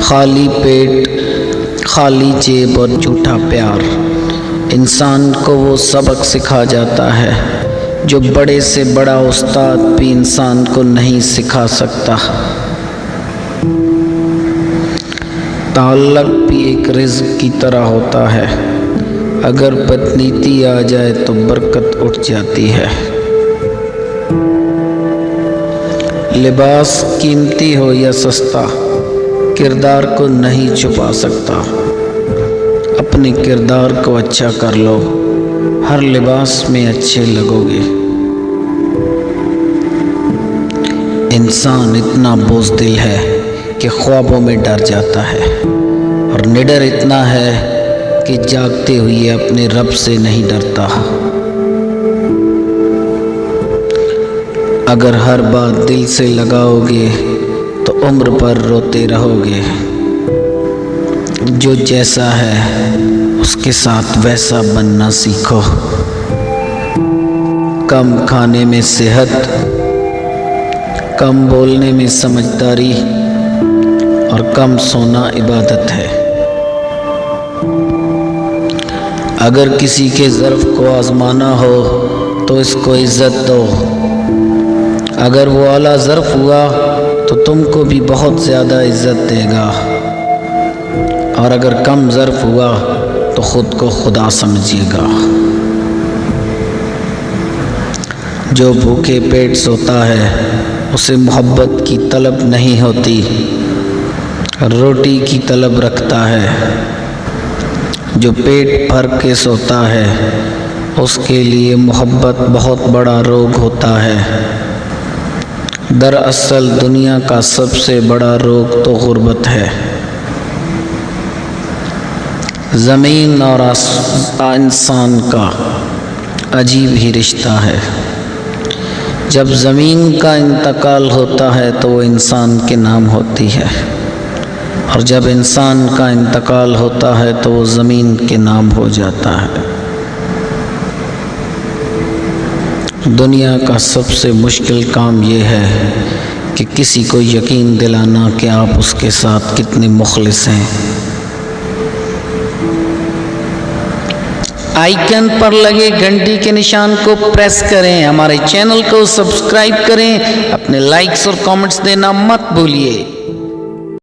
खाली पेट, खाली जेब और झूठा प्यार इंसान को वो सबक सिखा जाता है जो बड़े से बड़ा उस्ताद भी इंसान को नहीं सिखा सकता। ताल्लुक़ भी एक रिज़्क़ की तरह होता है, अगर बदनीति आ जाए तो बरकत उठ जाती है। लिबास कीमती हो या सस्ता, किरदार को नहीं छुपा सकता। अपने किरदार को अच्छा कर लो, हर लिबास में अच्छे लगोगे। इंसान इतना बुज़दिल है कि ख्वाबों में डर जाता है, और निडर इतना है कि जागते हुए अपने रब से नहीं डरता। अगर हर बात दिल से लगाओगे तो उम्र भर रोते रहोगे। जो जैसा है उसके साथ वैसा बनना सीखो। कम खाने में सेहत, कम बोलने में समझदारी और कम सोना इबादत है। अगर किसी के ज़र्फ़ को आज़माना हो तो इसको इज़्ज़त दो। अगर वो आला ज़र्फ़ हुआ तो तुमको भी बहुत ज़्यादा इज़्ज़त देगा, और अगर कम ज़र्फ़ हुआ तो ख़ुद को खुदा समझिएगा। जो भूखे पेट सोता है उसे मोहब्बत की तलब नहीं होती, रोटी की तलब रखता है। जो पेट भर के सोता है उसके लिए मोहब्बत बहुत बड़ा रोग होता है। दरअसल दुनिया का सबसे बड़ा रोग तो गुर्बत है। ज़मीन और इंसान का अजीब ही रिश्ता है। जब ज़मीन का इंतकाल होता है तो वो इंसान के नाम होती है, और जब इंसान का इंतकाल होता है तो वो ज़मीन के नाम हो जाता है। दुनिया का सबसे मुश्किल काम ये है कि किसी को यकीन दिलाना कि आप उसके साथ कितने मुखलिस हैं। आइकन पर लगे घंटी के निशान को प्रेस करें, हमारे चैनल को सब्सक्राइब करें, अपने लाइक्स और कमेंट्स देना मत भूलिए।